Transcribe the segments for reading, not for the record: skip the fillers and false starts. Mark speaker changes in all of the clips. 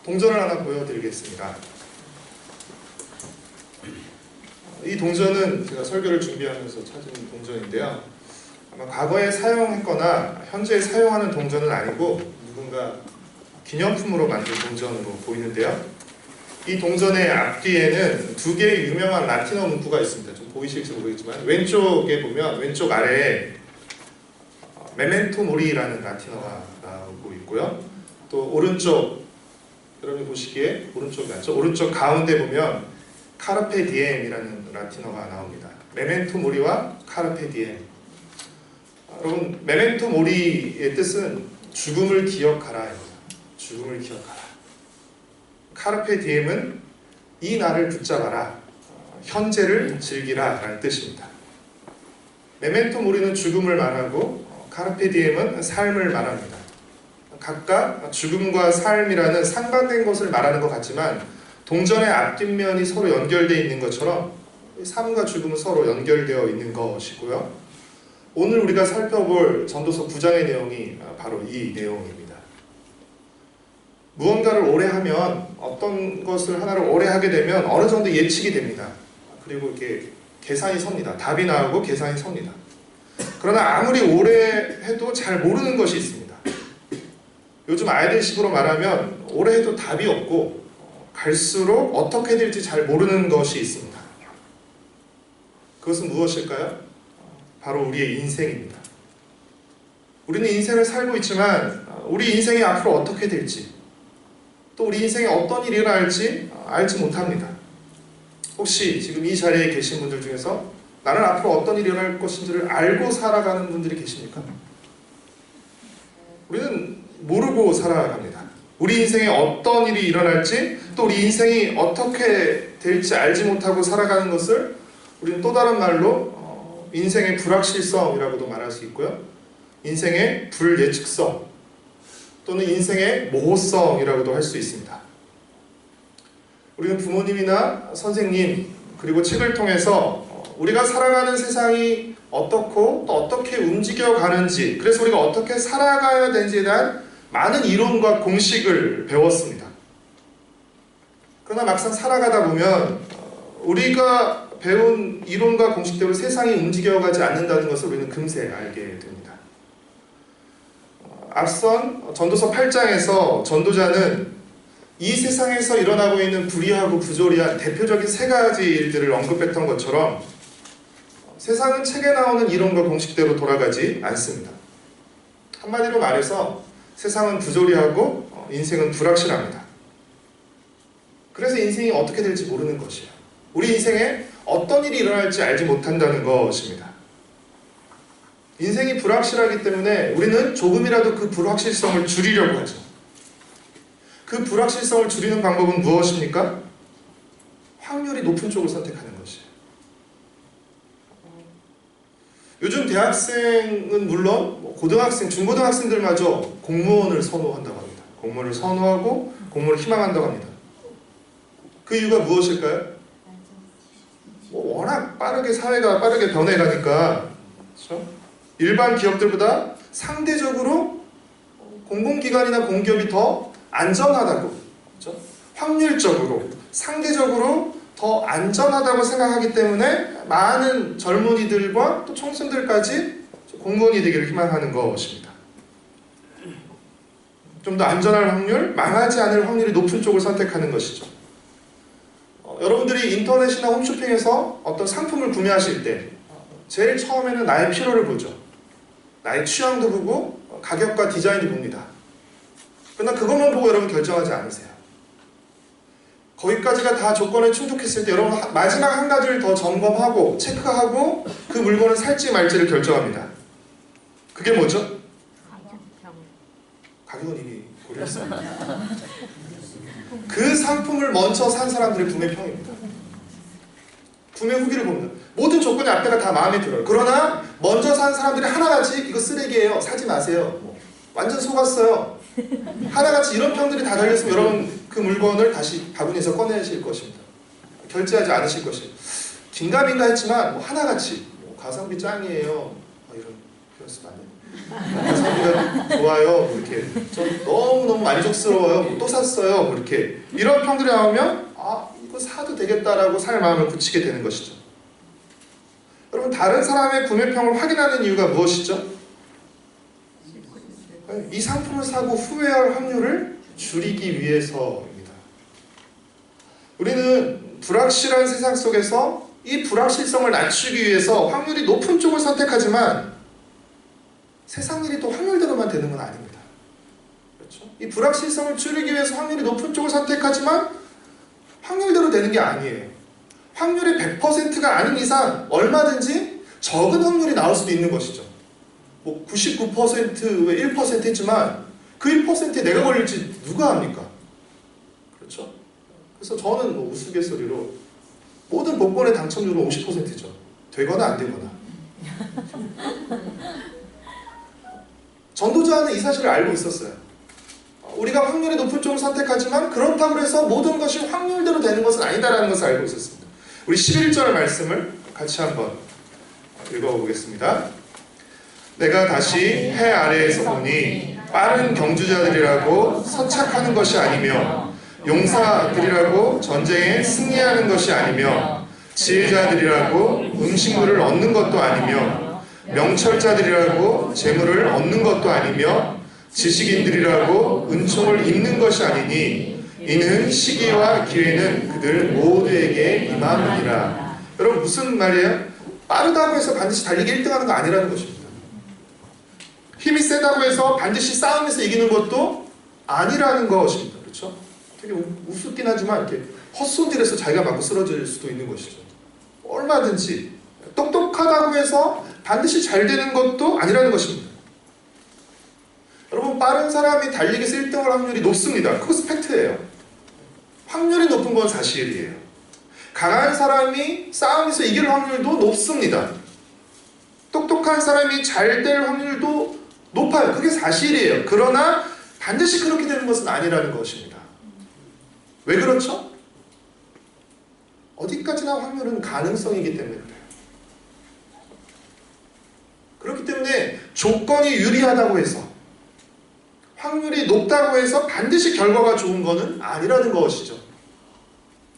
Speaker 1: 동전을 하나 보여드리겠습니다. 이 동전은 제가 설교를 준비하면서 찾은 동전인데요. 아마 과거에 사용했거나 현재 사용하는 동전은 아니고 누군가 기념품으로 만든 동전으로 보이는데요. 이 동전의 앞뒤에는 두 개의 유명한 라틴어 문구가 있습니다. 좀 보이실지 모르겠지만 왼쪽에 보면 왼쪽 아래에 메멘토 모리라는 라틴어가 나오고 있고요. 또 오른쪽, 여러분이 보시기에 오른쪽이 맞죠? 오른쪽 가운데 보면 카르페 디엠이라는 라틴어가 나옵니다. 메멘토 모리와 카르페 디엠. 여러분, 메멘토 모리의 뜻은 죽음을 기억하라입니다. 죽음을 기억하라. 카르페 디엠은 이 날을 붙잡아라, 현재를 즐기라 라는 뜻입니다. 메멘토 모리는 죽음을 말하고 카르페 디엠은 삶을 말합니다. 각각 죽음과 삶이라는 상반된 것을 말하는 것 같지만 동전의 앞뒷면이 서로 연결되어 있는 것처럼 삶과 죽음은 서로 연결되어 있는 것이고요. 오늘 우리가 살펴볼 전도서 9장의 내용이 바로 이 내용입니다. 무언가를 오래 하면, 어떤 것을 하나를 오래 하게 되면 어느 정도 예측이 됩니다. 그리고 이렇게 계산이 섭니다. 답이 나오고 계산이 섭니다. 그러나 아무리 오래 해도 잘 모르는 것이 있습니다. 요즘 아이들식으로 말하면 오래 해도 답이 없고 갈수록 어떻게 될지 잘 모르는 것이 있습니다. 그것은 무엇일까요? 바로 우리의 인생입니다. 우리는 인생을 살고 있지만 우리 인생이 앞으로 어떻게 될지, 또 우리 인생에 어떤 일이 일어날지 알지 못합니다. 혹시 지금 이 자리에 계신 분들 중에서 나는 앞으로 어떤 일이 일어날 것인지를 알고 살아가는 분들이 계십니까? 우리는 모르고 살아갑니다. 우리 인생에 어떤 일이 일어날지, 또 우리 인생이 어떻게 될지 알지 못하고 살아가는 것을 우리는 또 다른 말로 인생의 불확실성이라고도 말할 수 있고요. 인생의 불예측성, 또는 인생의 모호성이라고도 할 수 있습니다. 우리는 부모님이나 선생님, 그리고 책을 통해서 우리가 살아가는 세상이 어떻고 또 어떻게 움직여가는지, 그래서 우리가 어떻게 살아가야 되는지에 대한 많은 이론과 공식을 배웠습니다. 그러나 막상 살아가다 보면 우리가 배운 이론과 공식대로 세상이 움직여가지 않는다는 것을 우리는 금세 알게 됩니다. 앞선 전도서 8장에서 전도자는 이 세상에서 일어나고 있는 불의하고 부조리한 대표적인 세 가지 일들을 언급했던 것처럼 세상은 책에 나오는 이론과 공식대로 돌아가지 않습니다. 한마디로 말해서 세상은 부조리하고 인생은 불확실합니다. 그래서 인생이 어떻게 될지 모르는 것이에요. 우리 인생에 어떤 일이 일어날지 알지 못한다는 것입니다. 인생이 불확실하기 때문에 우리는 조금이라도 그 불확실성을 줄이려고 하죠. 그 불확실성을 줄이는 방법은 무엇입니까? 확률이 높은 쪽을 선택하는 것이에요. 요즘 대학생은 물론 고등학생, 중고등학생들마저 공무원을 선호한다고 합니다. 공무원을 선호하고 공무원을 희망한다고 합니다. 그 이유가 무엇일까요? 워낙 빠르게 사회가 빠르게 변해가니까, 그렇죠? 일반 기업들보다 상대적으로 공공기관이나 공기업이 더 안전하다고, 그렇죠? 확률적으로, 상대적으로 더 안전하다고 생각하기 때문에 많은 젊은이들과 또 청소년들까지 공무원이 되기를 희망하는 것입니다. 좀 더 안전할 확률, 망하지 않을 확률이 높은 쪽을 선택하는 것이죠. 여러분들이 인터넷이나 홈쇼핑에서 어떤 상품을 구매하실 때 제일 처음에는 나의 필요를 보죠. 나의 취향도 보고 가격과 디자인도 봅니다. 그러나 그것만 보고 여러분 결정하지 않으세요. 거기까지가 다 조건에 충족했을 때 여러분 마지막 한 가지를 더 점검하고 체크하고 그 물건을 살지 말지를 결정합니다. 그게 뭐죠? 가격은 이미 고려했습니다. 그 상품을 먼저 산 사람들의 구매평입니다. 구매 후기를 봅니다. 모든 조건이 앞에가 다 마음에 들어요. 그러나 먼저 산 사람들이 하나같이 이거 쓰레기예요, 사지 마세요, 완전 속았어요, 하나같이 이런 평들이 다 달렸으면 여러분 그 물건을 다시 바구니에서 꺼내실 것입니다. 결제하지 않으실 것이에요. 긴가민가 했지만 하나같이 가성비 짱이에요, 이런 표현 쓰면 안 돼요. 가성비가 좋아요. 뭐 이렇게 좀 너무너무 만족스러워요. 뭐또 샀어요. 뭐 이렇게 이런 평들이 나오면 아 이거 사도 되겠다라고 살 마음을 굳히게 되는 것이죠. 여러분 다른 사람의 구매평을 확인하는 이유가 무엇이죠? 이 상품을 사고 후회할 확률을 줄이기 위해서입니다. 우리는 불확실한 세상 속에서 이 불확실성을 낮추기 위해서 확률이 높은 쪽을 선택하지만 세상 일이 또 확률대로만 되는 건 아닙니다. 그렇죠? 이 불확실성을 줄이기 위해서 확률이 높은 쪽을 선택하지만 확률대로 되는 게 아니에요. 확률이 100%가 아닌 이상 얼마든지 적은 확률이 나올 수도 있는 것이죠. 뭐 99% 왜 1% 했지만 그 1%에 내가 걸릴지 누가 합니까? 그렇죠? 그래서 저는 뭐 우스갯소리로 모든 복권의 당첨률은 50%죠. 되거나 안 되거나. 전도자는 이 사실을 알고 있었어요. 우리가 확률이 높은 쪽을 선택하지만 그렇다고 해서 모든 것이 확률대로 되는 것은 아니다라는 것을 알고 있었습니다. 우리 11절 말씀을 같이 한번 읽어보겠습니다. 내가 다시 해 아래에서 보니 빠른 경주자들이라고 선착하는 것이 아니며 용사들이라고 전쟁에 승리하는 것이 아니며 지혜자들이라고 음식물을 얻는 것도 아니며 명철자들이라고 재물을 얻는 것도 아니며 지식인들이라고 은총을 입는 것이 아니니 이는 시기와 기회는 그들 모두에게 임함이니라. 여러분 무슨 말이에요? 빠르다고 해서 반드시 달리기 1등하는 거 아니라는 것입니다. 힘이 세다고 해서 반드시 싸움에서 이기는 것도 아니라는 것입니다. 그렇죠? 되게 우습긴 하지만 이렇게 헛손질해서 자기가 맞고 쓰러질 수도 있는 것이죠. 얼마든지 똑똑하다고 해서 반드시 잘 되는 것도 아니라는 것입니다. 여러분 빠른 사람이 달리기에서 1등할 확률이 높습니다. 그것은 팩트예요. 확률이 높은 건 사실이에요. 강한 사람이 싸움에서 이길 확률도 높습니다. 똑똑한 사람이 잘 될 확률도 높아요. 그게 사실이에요. 그러나 반드시 그렇게 되는 것은 아니라는 것입니다. 왜 그렇죠? 어디까지나 확률은 가능성이기 때문에 그래요. 그렇기 때문에 조건이 유리하다고 해서 확률이 높다고 해서 반드시 결과가 좋은 것은 아니라는 것이죠.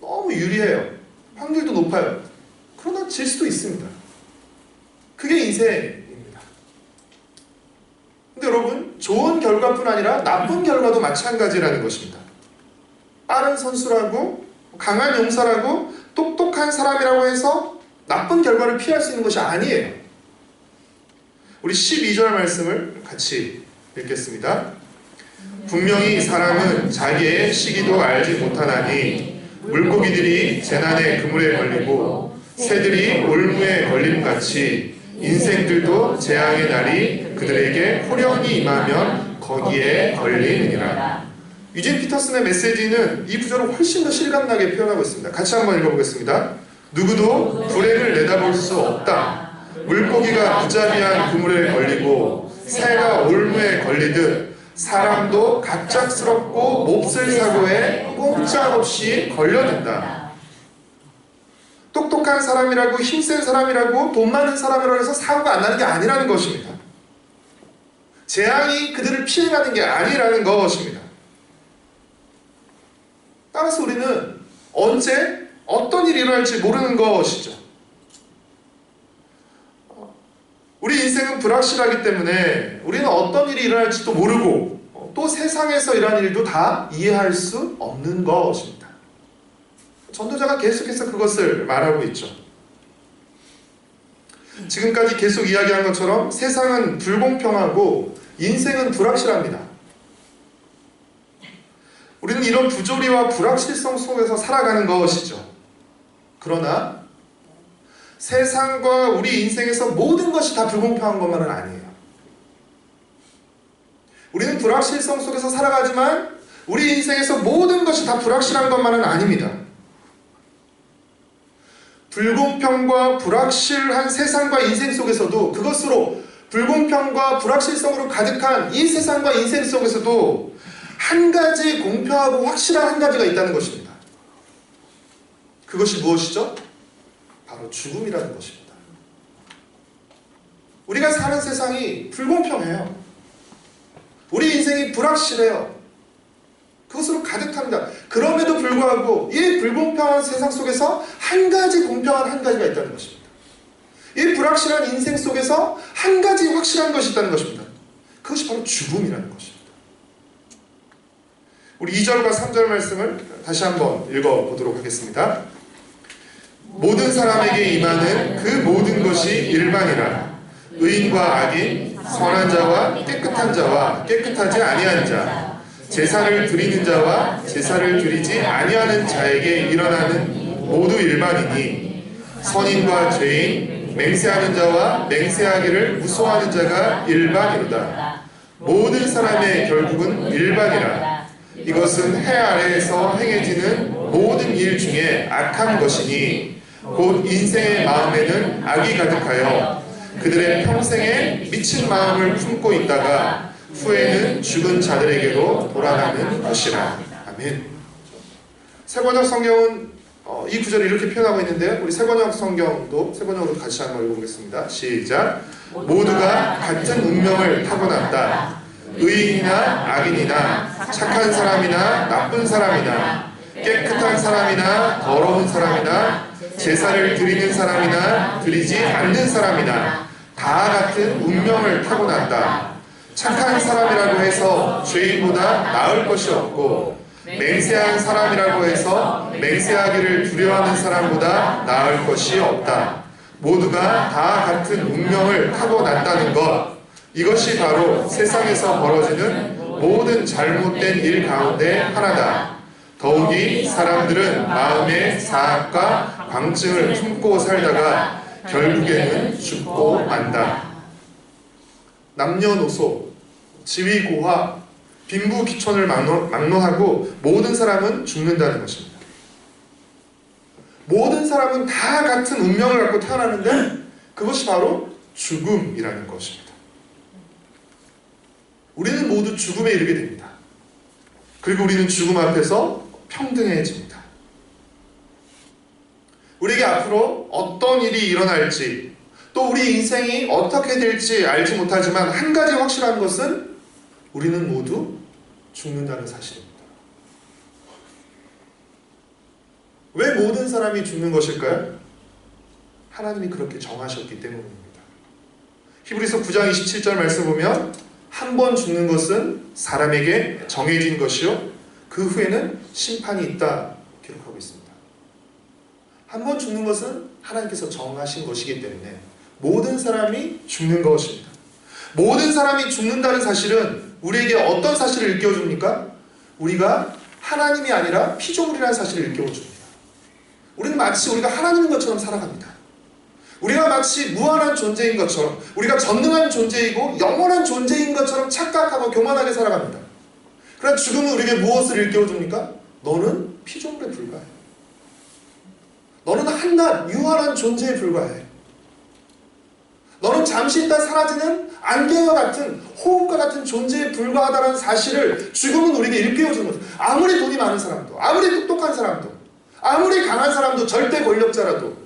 Speaker 1: 너무 유리해요. 확률도 높아요. 그러나 질 수도 있습니다. 그게 인생입니다. 근데 여러분 좋은 결과뿐 아니라 나쁜 결과도 마찬가지라는 것입니다. 빠른 선수라고 강한 용사라고 똑똑한 사람이라고 해서 나쁜 결과를 피할 수 있는 것이 아니에요. 우리 12절 말씀을 같이 읽겠습니다. 분명히 사람은 자기의 시기도 알지 못하나니 물고기들이 재난의 그물에 걸리고 새들이 올무에 걸림같이 인생들도 재앙의 날이 그들에게 호련히 임하면 거기에 걸리느니라. 유진 피터슨의 메시지는 이 구절을 훨씬 더 실감나게 표현하고 있습니다. 같이 한번 읽어보겠습니다. 누구도 불행을 내다볼 수 없다. 물고기가 무자비한 그물에 걸리고 새가 올무에 걸리듯 사람도 갑작스럽고 몹쓸 사고에 꼼짝없이 걸려든다. 똑똑한 사람이라고 힘센 사람이라고 돈 많은 사람이라고 해서 사고가 안 나는 게 아니라는 것입니다. 재앙이 그들을 피해가는 게 아니라는 것입니다. 따라서 우리는 언제 어떤 일이 일어날지 모르는 것이죠. 우리 인생은 불확실하기 때문에 우리는 어떤 일이 일어날지도 모르고 또 세상에서 일어난 일도 다 이해할 수 없는 것입니다. 전도자가 계속해서 그것을 말하고 있죠. 지금까지 계속 이야기한 것처럼 세상은 불공평하고 인생은 불확실합니다. 우리는 이런 부조리와 불확실성 속에서 살아가는 것이죠. 그러나 세상과 우리 인생에서 모든 것이 다 불공평한 것만은 아니에요. 우리는 불확실성 속에서 살아가지만 우리 인생에서 모든 것이 다 불확실한 것만은 아닙니다. 불공평과 불확실한 세상과 인생 속에서도 그것으로 불공평과 불확실성으로 가득한 이 세상과 인생 속에서도 한 가지 공평하고 확실한 한 가지가 있다는 것입니다. 그것이 무엇이죠? 바로 죽음이라는 것입니다. 우리가 사는 세상이 불공평해요. 우리 인생이 불확실해요. 그것으로 가득합니다. 그럼에도 불구하고 이 불공평한 세상 속에서 한 가지 공평한 한 가지가 있다는 것입니다. 이 불확실한 인생 속에서 한 가지 확실한 것이 있다는 것입니다. 그것이 바로 죽음이라는 것입니다. 우리 2절과 3절 말씀을 다시 한번 읽어보도록 하겠습니다. 모든 사람에게 임하는 그 모든 것이 일반이라. 의인과 악인, 선한 자와 깨끗한 자와 깨끗하지 아니한 자, 제사를 드리는 자와 제사를 드리지 아니하는 자에게 일어나는 모두 일반이니, 선인과 죄인, 맹세하는 자와 맹세하기를 무서워하는 자가 일반이로다. 모든 사람의 결국은 일반이라. 이것은 해 아래에서 행해지는 모든 일 중에 악한 것이니, 곧 인생의 마음에는 악이 가득하여 그들의 평생에 미친 마음을 품고 있다가 후에는 죽은 자들에게로 돌아가는 것이라. 아멘. 세번역 성경은 이 구절을 이렇게 표현하고 있는데요. 우리 세번역 성경도 세번역으로 같이 한번 읽어보겠습니다. 시작. 모두가 같은 운명을 타고났다. 의인이나 악인이나 착한 사람이나 나쁜 사람이나 깨끗한 사람이나 더러운 사람이나 제사를 드리는 사람이나 드리지 않는 사람이나 다 같은 운명을 타고난다. 착한 사람이라고 해서 죄인보다 나을 것이 없고, 맹세한 사람이라고 해서 맹세하기를 두려워하는 사람보다 나을 것이 없다. 모두가 다 같은 운명을 타고난다는 것, 이것이 바로 세상에서 벌어지는 모든 잘못된 일 가운데 하나다. 더욱이 사람들은 마음의 사악과 광증을 품고 살다가 결국에는 죽고 만다. 남녀노소, 지위고하, 빈부귀천을 막론하고 모든 사람은 죽는다는 것입니다. 모든 사람은 다 같은 운명을 갖고 태어나는데 그것이 바로 죽음이라는 것입니다. 우리는 모두 죽음에 이르게 됩니다. 그리고 우리는 죽음 앞에서 평등해집니다. 우리에게 앞으로 어떤 일이 일어날지, 또 우리 인생이 어떻게 될지 알지 못하지만 한 가지 확실한 것은 우리는 모두 죽는다는 사실입니다. 왜 모든 사람이 죽는 것일까요? 하나님이 그렇게 정하셨기 때문입니다. 히브리서 9장 27절 말씀 보면 한 번 죽는 것은 사람에게 정해진 것이요 그 후에는 심판이 있다 기록하고 있습니다. 한 번 죽는 것은 하나님께서 정하신 것이기 때문에 모든 사람이 죽는 것입니다. 모든 사람이 죽는다는 사실은 우리에게 어떤 사실을 일깨워줍니까? 우리가 하나님이 아니라 피조물이라는 사실을 일깨워줍니다. 우리는 마치 우리가 하나님인 것처럼 살아갑니다. 우리가 마치 무한한 존재인 것처럼, 우리가 전능한 존재이고 영원한 존재인 것처럼 착각하고 교만하게 살아갑니다. 그러나 죽음은 우리에게 무엇을 일깨워줍니까? 너는 피조물에 불과해. 너는 한낱 유한한 존재에 불과해. 너는 잠시 있다 사라지는 안개와 같은, 호흡과 같은 존재에 불과하다는 사실을 죽음은 우리에게 일깨워주는 거죠. 아무리 돈이 많은 사람도, 아무리 똑똑한 사람도, 아무리 강한 사람도, 절대 권력자라도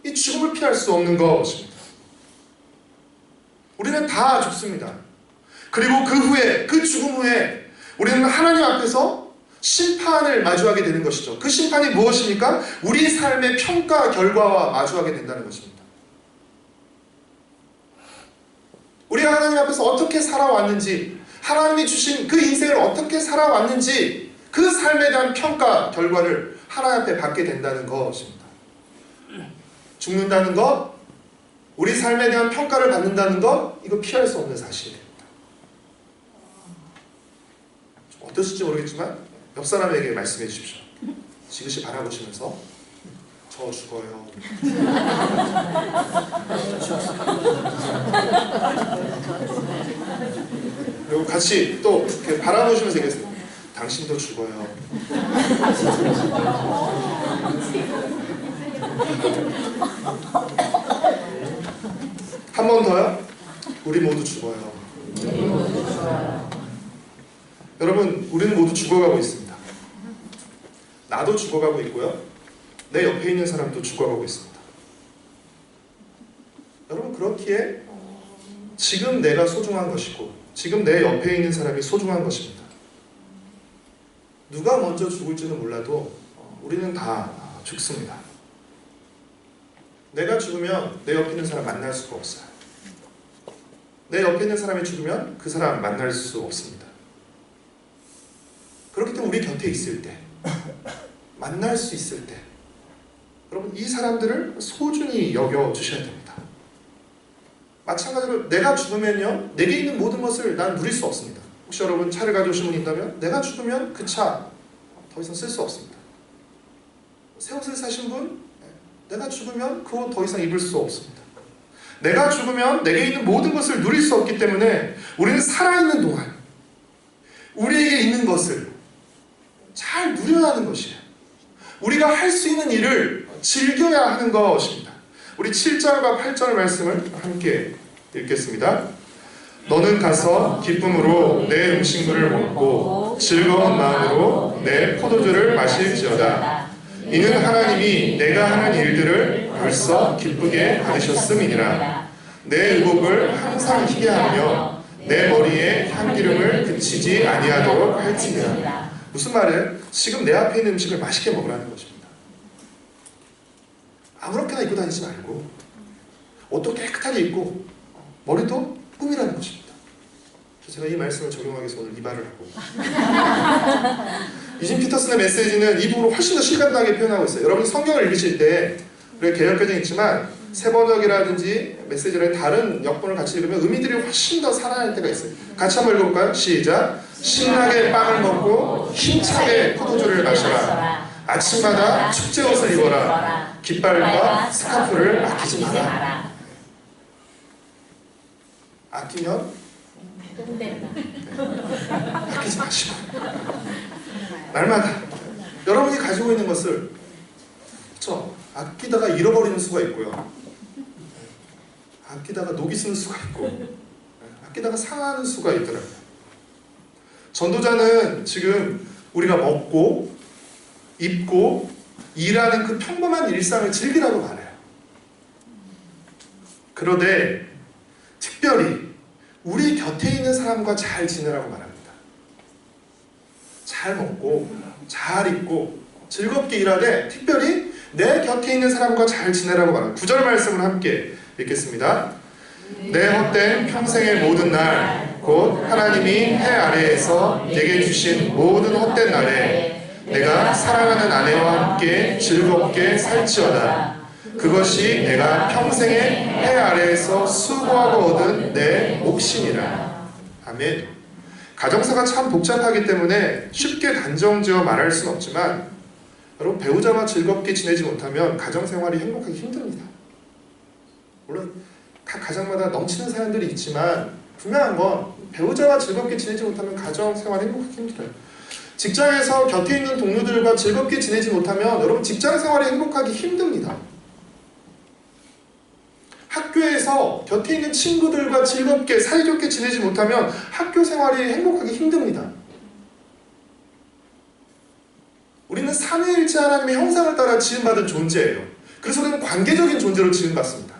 Speaker 1: 이 죽음을 피할 수 없는 것입니다. 우리는 다 죽습니다. 그리고 그 후에, 그 죽음 후에 우리는 하나님 앞에서 심판을 마주하게 되는 것이죠. 그 심판이 무엇입니까? 우리 삶의 평가 결과와 마주하게 된다는 것입니다. 우리가 하나님 앞에서 어떻게 살아왔는지, 하나님이 주신 그 인생을 어떻게 살아왔는지 그 삶에 대한 평가 결과를 하나님 앞에 받게 된다는 것입니다. 죽는다는 것, 우리 삶에 대한 평가를 받는다는 것, 이거 피할 수 없는 사실입니다. 어떠실지 모르겠지만 옆 사람에게 말씀해 주십시오. 지그시 바라보시면서 저 죽어요. 그리고 같이 또 이렇게 바라보시면서 얘기했어요. 당신도 죽어요. 한 번 더요. 우리 모두 죽어요. 여러분, 우리는 모두 죽어가고 있습니다. 나도 죽어가고 있고요. 내 옆에 있는 사람도 죽어가고 있습니다. 여러분, 그렇기에 지금 내가 소중한 것이고 지금 내 옆에 있는 사람이 소중한 것입니다. 누가 먼저 죽을지는 몰라도 우리는 다 죽습니다. 내가 죽으면 내 옆에 있는 사람 만날 수가 없어요. 내 옆에 있는 사람이 죽으면 그 사람 만날 수 없습니다. 그렇기 때문에 우리 곁에 있을 때, 만날 수 있을 때 여러분 이 사람들을 소중히 여겨주셔야 됩니다. 마찬가지로 내가 죽으면요 내게 있는 모든 것을 난 누릴 수 없습니다. 혹시 여러분 차를 가져오신 분 있다면 내가 죽으면 그 차 더 이상 쓸 수 없습니다. 새 옷을 사신 분 내가 죽으면 그 옷 더 이상 입을 수 없습니다. 내가 죽으면 내게 있는 모든 것을 누릴 수 없기 때문에 우리는 살아있는 동안 우리에게 있는 것을 잘 누려야 하는 것이에요. 우리가 할 수 있는 일을 즐겨야 하는 것입니다. 우리 7절과 8절 말씀을 함께 읽겠습니다. 너는 가서 기쁨으로 내 음식물을 먹고 즐거운 마음으로 내 포도주를 마실지어다. 이는 하나님이 내가 하는 일들을 벌써 기쁘게 받으셨음이니라. 내 의복을 항상 희게 하며 내 머리에 향기름을 그치지 아니하도록 할지니라. 무슨 말이에요? 지금 내 앞에 있는 음식을 맛있게 먹으라는 것입니다. 아무렇게나 입고 다니지 말고 옷도 깨끗하게 입고 머리도 꾸미라는 것입니다. 제가 이 말씀을 적용하기 위해서 오늘 이 말을 하고 유진 피터슨의 메시지는 이 부분을 훨씬 더 실감나게 표현하고 있어요. 여러분 성경을 읽으실 때 우리가 개역개정 있지만 세번역이라든지 메시지를 다른 역본을 같이 읽으면 의미들이 훨씬 더 살아날 때가 있어요. 같이 한번 읽어볼까요? 시작! 신나게 빵을 먹고 힘차게 포도주를 마셔라. 아침마다 축제옷을 입어라. 깃발과 스카프를 아끼지 마라. 아끼면 아끼지 마시고 날마다 여러분이 가지고 있는 것을 그렇죠? 아끼다가 잃어버리는 수가 있고요. 아끼다가 녹이 쓰는 수가 있고 아끼다가 상하는 수가 있더라고요. 전도자는 지금 우리가 먹고 입고 일하는 그 평범한 일상을 즐기라고 말해요. 그런데 특별히 우리 곁에 있는 사람과 잘 지내라고 말합니다. 잘 먹고 잘 입고 즐겁게 일하되 특별히 내 곁에 있는 사람과 잘 지내라고 말합니다. 9절 말씀을 함께 읽겠습니다. 내 헛된 평생의 모든 날 곧 하나님이 해 아래에서 내게 주신 모든 헛된 날에 내가 사랑하는 아내와 함께 즐겁게 살지어다. 그것이 내가 평생의 해 아래에서 수고하고 얻은 내 몫이니라. 아멘. 가정사가 참 복잡하기 때문에 쉽게 단정지어 말할 수는 없지만 여러분 배우자와 즐겁게 지내지 못하면 가정생활이 행복하기 힘듭니다. 물론 각 가정마다 넘치는 사연들이 있지만 분명한 건 배우자와 즐겁게 지내지 못하면 가정생활이 행복하기 힘들어요. 직장에서 곁에 있는 동료들과 즐겁게 지내지 못하면 여러분 직장생활이 행복하기 힘듭니다. 학교에서 곁에 있는 친구들과 즐겁게 사이좋게 지내지 못하면 학교 생활이 행복하기 힘듭니다. 우리는 삼위일체 하나님의 형상을 따라 지음받은 존재예요. 그래서 우리는 관계적인 존재로 지음받습니다.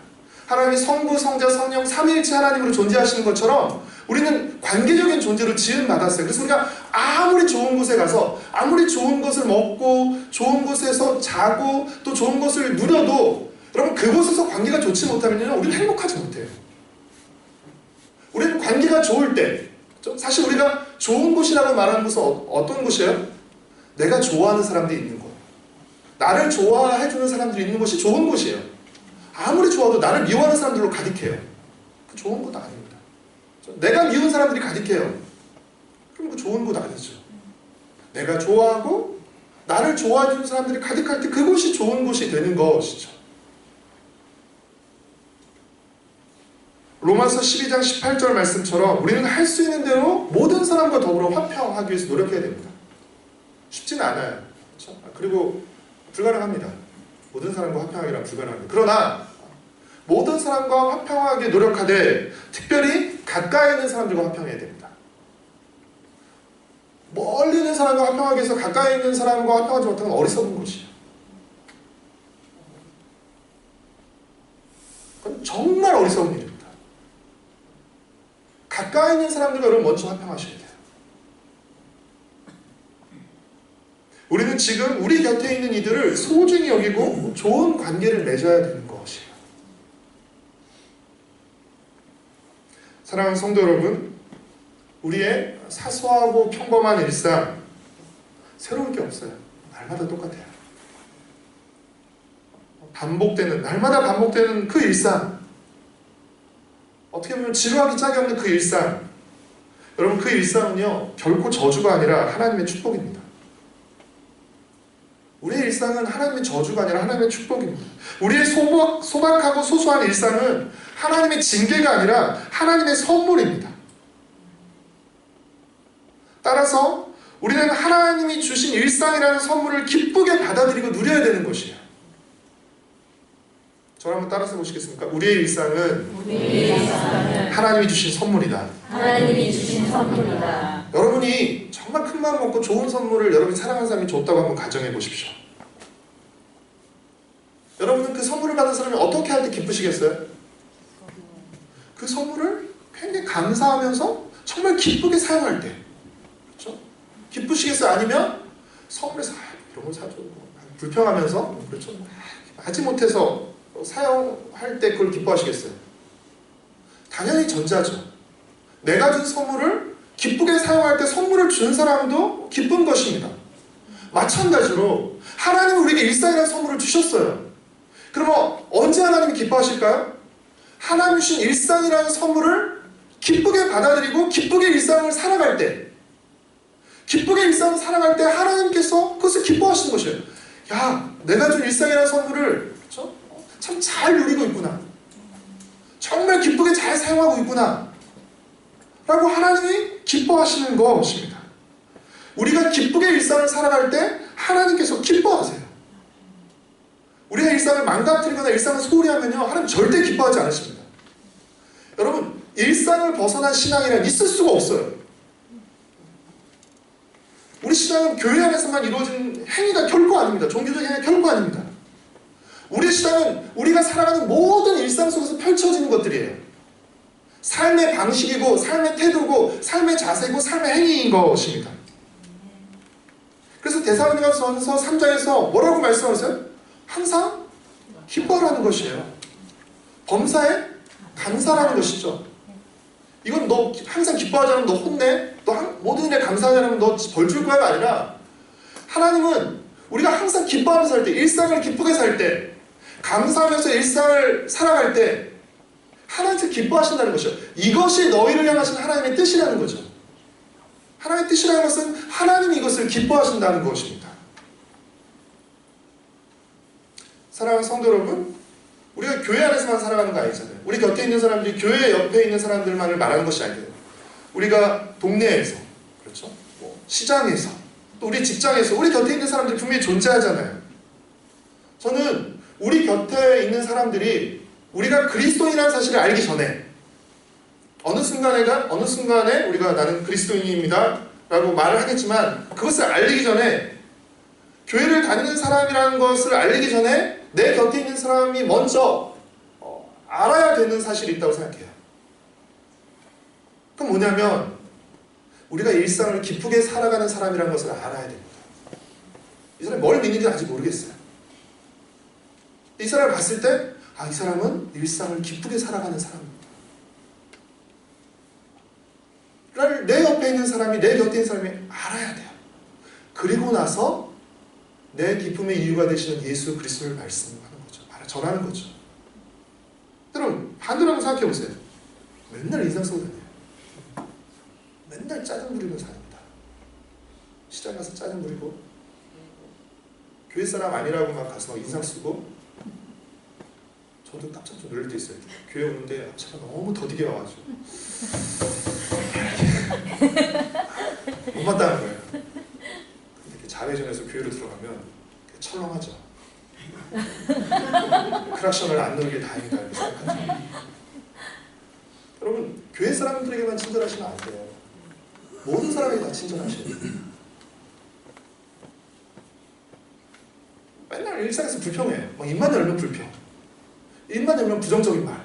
Speaker 1: 하나님이 성부, 성자, 성령 삼위일체 하나님으로 존재하시는 것처럼 우리는 관계적인 존재로 지음받았어요. 그래서 우리가 아무리 좋은 곳에 가서 아무리 좋은 것을 먹고 좋은 곳에서 자고 또 좋은 것을 누려도 여러분 그곳에서 관계가 좋지 못하면 우리는 행복하지 못해요. 우리는 관계가 좋을 때 사실 우리가 좋은 곳이라고 말하는 곳은 어떤 곳이에요? 내가 좋아하는 사람들이 있는 곳, 나를 좋아해주는 사람들이 있는 곳이 좋은 곳이에요. 아무리 좋아도 나를 미워하는 사람들로 가득해요. 그 좋은 곳 아닙니다. 내가 미운 사람들이 가득해요. 그럼 그 좋은 곳 아니죠. 내가 좋아하고 나를 좋아해주는 사람들이 가득할 때 그곳이 좋은 곳이 되는 것이죠. 로마서 12장 18절 말씀처럼 우리는 할 수 있는 대로 모든 사람과 더불어 화평하기 위해서 노력해야 됩니다. 쉽지는 않아요. 그렇죠? 그리고 불가능합니다. 모든 사람과 화평하기란 불가능합니다. 그러나 모든 사람과 화평하게 노력하되 특별히 가까이 있는 사람들과 화평해야 됩니다. 멀리 있는 사람과 화평하기 위해서 가까이 있는 사람과 화평하지 못하면 어리석은 것이에요. 그건 정말 어리석은 일입니다. 가까이 있는 사람들과 여러분 먼저 화평하셔야 돼요. 우리는 지금 우리 곁에 있는 이들을 소중히 여기고 좋은 관계를 맺어야 되는 것이에요. 사랑하는 성도 여러분, 우리의 사소하고 평범한 일상 새로울 게 없어요. 날마다 똑같아요. 날마다 반복되는 그 일상, 어떻게 보면 지루하기 짝이 없는 그 일상, 여러분 그 일상은요 결코 저주가 아니라 하나님의 축복입니다. 우리의 일상은 하나님의 저주가 아니라 하나님의 축복입니다. 우리의 소박하고 소소한 일상은 하나님의 징계가 아니라 하나님의 선물입니다. 따라서 우리는 하나님이 주신 일상이라는 선물을 기쁘게 받아들이고 누려야 되는 것이에요. 저를 한번 따라서 보시겠습니까? 우리의 일상은 하나님이 주신 선물이다.
Speaker 2: 하나님이 주신 선물이다.
Speaker 1: 여러분이 정말 큰 마음 먹고 좋은 선물을 여러분이 사랑하는 사람이 줬다고 한번 가정해 보십시오. 여러분은 그 선물을 받은 사람이 어떻게 할 때 기쁘시겠어요? 그 선물을 굉장히 감사하면서 정말 기쁘게 사용할 때, 그렇죠? 기쁘시겠어요? 아니면 선물에서 이런 걸 사주고 불평하면서, 그렇죠? 하지 못해서 사용할 때 그걸 기뻐하시겠어요? 당연히 전자죠. 내가 준 선물을 기쁘게 사용할 때 선물을 준 사람도 기쁜 것입니다. 마찬가지로 하나님은 우리에게 일상이라는 선물을 주셨어요. 그러면 언제 하나님이 기뻐하실까요? 하나님 주신 일상이라는 선물을 기쁘게 받아들이고 기쁘게 일상을 살아갈 때, 기쁘게 일상을 살아갈 때 하나님께서 그것을 기뻐하시는 것이에요. 야, 내가 준 일상이라는 선물을 참 잘 누리고 있구나, 정말 기쁘게 잘 사용하고 있구나 라고 하나님이 기뻐하시는 것입니다. 우리가 기쁘게 일상을 살아갈 때 하나님께서 기뻐하세요. 우리가 일상을 망가뜨리거나 일상을 소홀히 하면요 하나님 절대 기뻐하지 않으십니다. 여러분, 일상을 벗어난 신앙이란 있을 수가 없어요. 우리 신앙은 교회 안에서만 이루어진 행위가 결코 아닙니다. 종교적 행위가 결코 아닙니다. 우리 신앙은 우리가 살아가는 모든 일상 속에서 펼쳐지는 것들이에요. 삶의 방식이고 삶의 태도고 삶의 자세고 삶의 행위인 것입니다. 그래서 데살로니가서 3장에서 뭐라고 말씀하세요? 항상 기뻐하라는 것이에요. 범사에 감사라는 것이죠. 이건 너 항상 기뻐하지 않으면 너 혼내? 너 모든 일에 감사하지 않으면 너 벌 줄 거야가 아니라, 하나님은 우리가 항상 기뻐하면서 살 때, 일상을 기쁘게 살 때, 감사하면서 일상을 살아갈 때 하나님께서 기뻐하신다는 것이죠. 이것이 너희를 향하신 하나님의 뜻이라는 거죠. 하나님의 뜻이라는 것은 하나님이 이것을 기뻐하신다는 것입니다. 사랑하는 성도 여러분, 우리가 교회 안에서만 살아가는 거 아니잖아요. 우리 곁에 있는 사람들이 교회 옆에 있는 사람들만을 말하는 것이 아니에요. 우리가 동네에서, 그렇죠? 시장에서, 또 우리 직장에서 우리 곁에 있는 사람들이 분명히 존재하잖아요. 저는 우리 곁에 있는 사람들이 우리가 그리스도인이라는 사실을 알기 전에, 어느 순간에 우리가 나는 그리스도인입니다 라고 말을 하겠지만, 그것을 알리기 전에, 교회를 다니는 사람이라는 것을 알리기 전에 내 곁에 있는 사람이 먼저 알아야 되는 사실이 있다고 생각해요. 그럼 뭐냐면, 우리가 일상을 기쁘게 살아가는 사람이라는 것을 알아야 됩니다. 이 사람이 뭘 믿는지 아직 모르겠어요. 이 사람을 봤을 때, 아, 이 사람은 일상을 기쁘게 살아가는 사람입니다. 내 옆에 있는 사람이, 내 곁에 있는 사람이 알아야 돼요. 그리고 나서 내 기쁨의 이유가 되시는 예수 그리스도를 말씀하는 거죠. 전하는 거죠. 여러분, 반대로 한번 생각해 보세요. 맨날 인상 쓰고 다녀요. 맨날 짜증 부리고 삽니다. 시장 가서 짜증 부리고, 교회 사람 아니라고 막 가서 인상 쓰고. 저도 깜짝 좀 놀랄 때 있어요. 교회 오는데 차가 너무 더디게 와가지고 못마땅한 거예요. 근데 이렇게 좌회전해서 교회로 들어가면 철렁하죠. 크락션을 안 누르길 다행이다 이렇게 생각하죠. 여러분, 교회 사람들에게만 친절하시면 안 돼요. 모든 사람에게 다 친절하셔야 돼요. 맨날 일상에서 불평해요. 막 입만 열면 불평, 입만 열면 부정적인 말.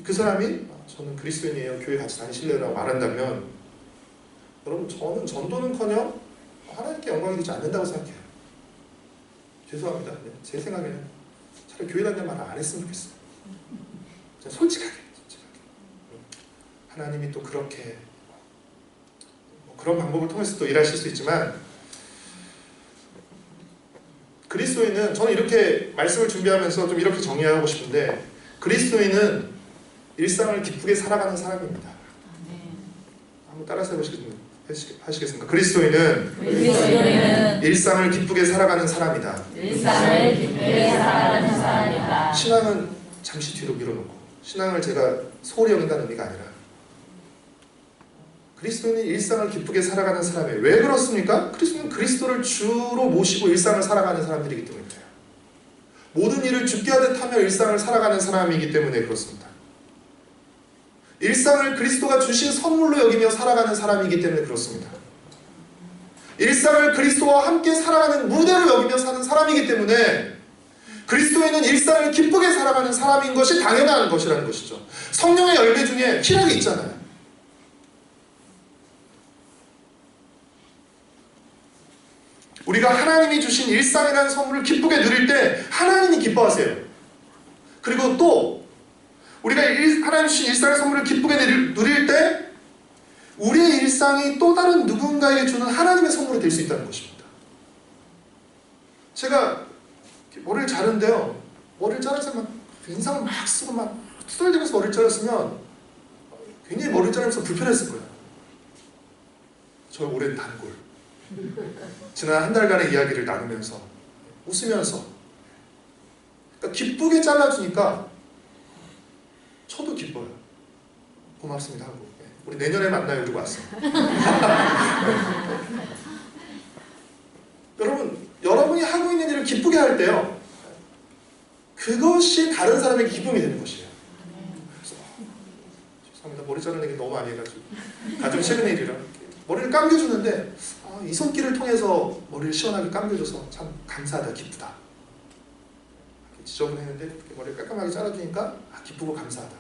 Speaker 1: 그 사람이 저는 그리스도인이에요, 교회 같이 다니실래요라고 말한다면, 여러분, 저는 전도는커녕 하나님께 영광이 되지 않는다고 생각해요. 죄송합니다. 제 생각에는 차라리 교회 다니는 말 안 했으면 좋겠어요. 솔직하게. 하나님이 또 그렇게 그런 방법을 통해서 또 일하실 수 있지만, 그리스도인은, 저는 이렇게 말씀을 준비하면서 좀 이렇게 정리하고 싶은데, 그리스도인은 일상을 기쁘게 살아가는 사람입니다. 한번 따라서 하시겠습니까? 그리스도인은 일상을 기쁘게 살아가는 사람이다.
Speaker 2: 일상을 기쁘게 살아가는 사람이다.
Speaker 1: 신앙은 잠시 뒤로 밀어놓고, 신앙을 제가 소홀히 여긴다는 의미가 아니라, 그리스도인은 일상을 기쁘게 살아가는 사람이에요. 왜 그렇습니까? 그리스도는 그리스도를 주로 모시고 일상을 살아가는 사람들이기 때문에 그래요. 모든 일을 죽게 하듯 하며 일상을 살아가는 사람이기 때문에 그렇습니다. 일상을 그리스도가 주신 선물로 여기며 살아가는 사람이기 때문에 그렇습니다. 일상을 그리스도와 함께 살아가는 무대로 여기며 사는 사람이기 때문에 그리스도인은 일상을 기쁘게 살아가는 사람인 것이 당연한 것이라는 것이죠. 성령의 열매 중에 희락이 있잖아요. 우리가 하나님이 주신 일상이라는 선물을 기쁘게 누릴 때 하나님이 기뻐하세요. 그리고 또 우리가 하나님 주신 일상의 선물을 기쁘게 누릴 때 우리의 일상이 또 다른 누군가에게 주는 하나님의 선물이 될 수 있다는 것입니다. 제가 머리를 자르는데요, 머리를 자르면서 막 인상을 막 쓰고 막 투덜대면서 머리를 잘랐으면 굉장히 머리를 자르면서 불편했을 거예요. 저의 오랜 단골. 지난 한 달간의 이야기를 나누면서 웃으면서, 그러니까 기쁘게 잘라주니까 저도 기뻐요. 고맙습니다 하고, 우리 내년에 만나요 이러고 왔어요. 여러분이 하고 있는 일을 기쁘게 할 때요, 그것이 다른 사람에게 기쁨이 되는 것이에요. 죄송합니다. 머리 자르는 얘기 너무 많이 해가지고, 가장 최근의 일이라 머리를 감겨주는데, 이 손길을 통해서 머리를 시원하게 감겨줘서 참 감사하다, 기쁘다. 지저분했는데 머리를 깔끔하게 잘라주니까 기쁘고 감사하다.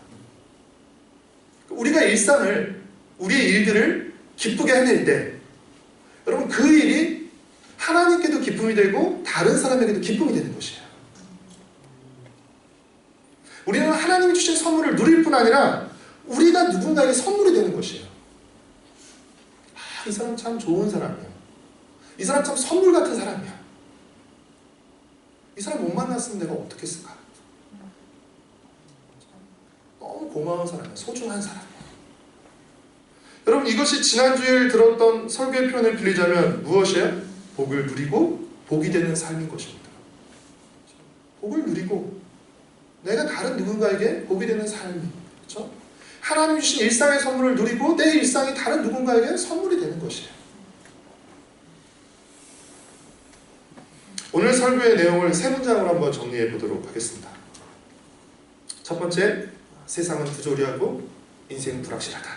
Speaker 1: 우리가 일상을, 우리의 일들을 기쁘게 해낼 때, 여러분, 그 일이 하나님께도 기쁨이 되고 다른 사람에게도 기쁨이 되는 것이에요. 우리는 하나님이 주신 선물을 누릴 뿐 아니라 우리가 누군가에게 선물이 되는 것이에요. 이 사람 참 좋은 사람이야. 이 사람 참 선물 같은 사람이야. 이 사람 못 만났으면 내가 어떻게 했을까? 너무 고마운 사람이야. 소중한 사람이야. 여러분, 이것이 지난주에 들었던 설교의 표현을 빌리자면 무엇이에요? 복을 누리고 복이 되는 삶인 것입니다. 복을 누리고 내가 다른 누군가에게 복이 되는 삶이, 그렇죠? 하나님 주신 일상의 선물을 누리고 내 일상이 다른 누군가에게 선물이 되는 것이에요. 오늘 설교의 내용을 세 문장으로 한번 정리해 보도록 하겠습니다. 첫 번째, 세상은 부조리하고 인생은 불확실하다.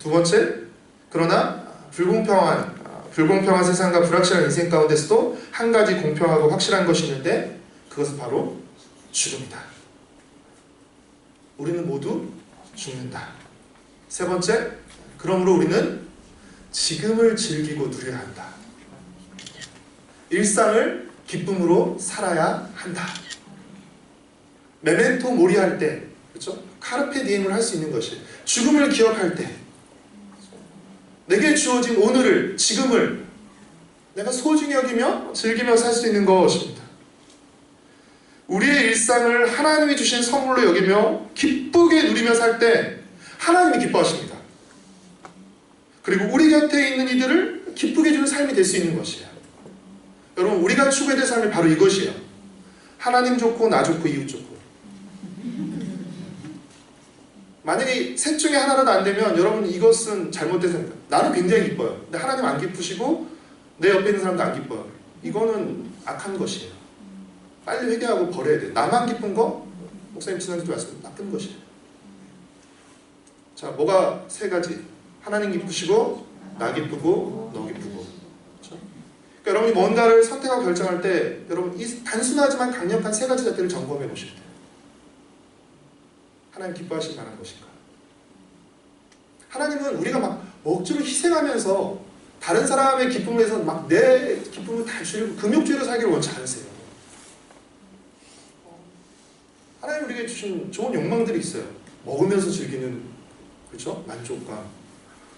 Speaker 1: 두 번째, 그러나 불공평한 세상과 불확실한 인생 가운데서도 한 가지 공평하고 확실한 것이 있는데 그것은 바로 죽음이다. 우리는 모두 죽는다. 세 번째, 그러므로 우리는 지금을 즐기고 누려야 한다. 일상을 기쁨으로 살아야 한다. 메멘토 모리 할 때, 그렇죠? 카르페 디엠을 할 수 있는 것이, 죽음을 기억할 때, 내게 주어진 오늘을, 지금을 내가 소중히 여기며 즐기며 살 수 있는 것입니다. 우리의 일상을 하나님이 주신 선물로 여기며 기쁘게 누리며 살 때 하나님이 기뻐하십니다. 그리고 우리 곁에 있는 이들을 기쁘게 해주는 삶이 될 수 있는 것이에요. 여러분, 우리가 추구해야 될 삶이 바로 이것이에요. 하나님 좋고 나 좋고 이웃 좋고. 만약에 셋 중에 하나라도 안 되면 여러분, 이것은 잘못된 생각. 나는 굉장히 기뻐요. 근데 하나님 안 기쁘시고 내 옆에 있는 사람도 안 기뻐요. 이거는 악한 것이에요. 빨리 회개하고 버려야 돼. 나만 기쁜 거? 목사님 지난주에 말씀 나쁜 것이에요. 자, 뭐가 세 가지? 하나님 기쁘시고 나 기쁘고 너 기쁘고. 그렇죠? 그러니까 여러분이 뭔가를 선택하고 결정할 때 여러분 이 단순하지만 강력한 세 가지 잣대를 점검해 보셔야 돼요.
Speaker 3: 하나님 기뻐하실 만한 것인가? 하나님은 우리가 막 억지로 희생하면서 다른 사람의 기쁨을 위해서 막 내 기쁨을 다 주려고 금욕주의로 살기를 원치 않으세요. 하나님 우리에게 주신 좋은 욕망들이 있어요. 먹으면서 즐기는, 그렇죠? 만족감,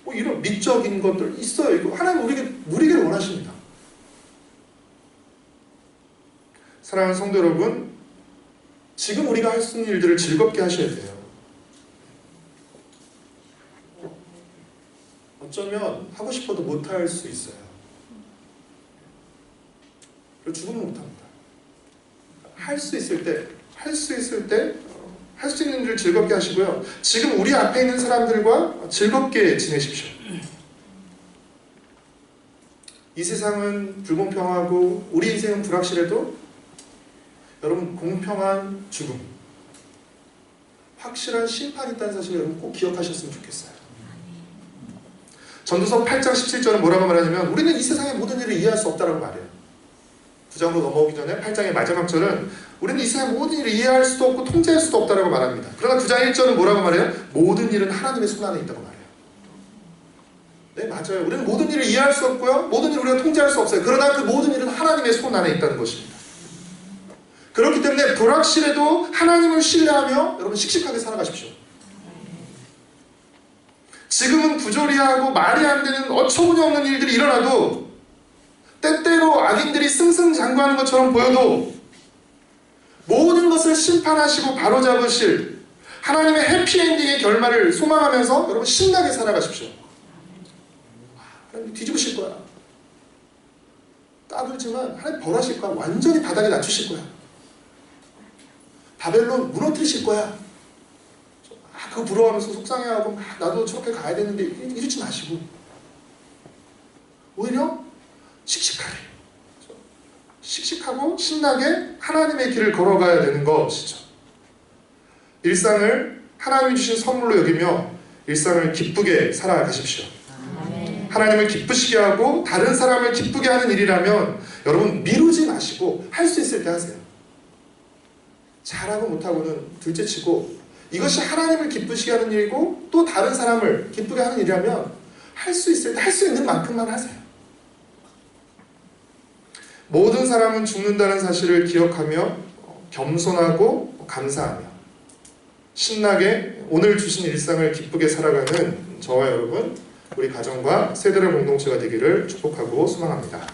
Speaker 3: 뭐 이런 미적인 것들 있어요. 이거 하나님 우리에게 누리기를 원하십니다. 사랑하는 성도 여러분, 지금 우리가 할 수 있는 일들을 즐겁게 하셔야 돼요. 어쩌면 하고 싶어도 못할 수 있어요. 그리고 죽으면 못합니다. 할 수 있을 때 할 수 있는 일을 즐겁게 하시고요. 지금 우리 앞에 있는 사람들과 즐겁게 지내십시오. 이 세상은 불공평하고 우리 인생은 불확실해도 여러분, 공평한 죽음, 확실한 심판이 있다는 사실을 여러분 꼭 기억하셨으면 좋겠어요. 전도서 8장 17절은 뭐라고 말하냐면 우리는 이 세상의 모든 일을 이해할 수 없다라고 말해요. 9장으로 넘어오기 전에 8장의 마지막 절은 우리는 이 세상의 모든 일을 이해할 수도 없고 통제할 수도 없다라고 말합니다. 그러나 9장 1절은 뭐라고 말해요? 모든 일은 하나님의 손 안에 있다고 말해요. 네, 맞아요. 우리는 모든 일을 이해할 수 없고요. 모든 일을 우리가 통제할 수 없어요. 그러나 그 모든 일은 하나님의 손 안에 있다는 것입니다. 그렇기 때문에 불확실해도 하나님을 신뢰하며 여러분 씩씩하게 살아가십시오. 지금은 부조리하고 말이 안 되는 어처구니 없는 일들이 일어나도 때때로 악인들이 승승장구하는 것처럼 보여도 모든 것을 심판하시고 바로잡으실 하나님의 해피엔딩의 결말을 소망하면서 여러분 신나게 살아가십시오. 하나님 뒤집으실 거야. 까불지만 하나님 벌하실 거야. 완전히 바닥에 낮추실 거야. 바벨론 무너뜨리실 거야. 그거 부러워하면서 속상해하고 나도 저렇게 가야 되는데 이러지 마시고 오히려 씩씩하고 신나게 하나님의 길을 걸어가야 되는 것이죠. 일상을 하나님이 주신 선물로 여기며 일상을 기쁘게 살아가십시오. 하나님을 기쁘시게 하고 다른 사람을 기쁘게 하는 일이라면 여러분 미루지 마시고 할 수 있을 때 하세요. 잘하고 못하고는 둘째치고 이것이 하나님을 기쁘시게 하는 일이고 또 다른 사람을 기쁘게 하는 일이라면 할 수 있을 때 할 수 있는 만큼만 하세요. 모든 사람은 죽는다는 사실을 기억하며 겸손하고 감사하며 신나게 오늘 주신 일상을 기쁘게 살아가는 저와 여러분, 우리 가정과 세대의 공동체가 되기를 축복하고 소망합니다.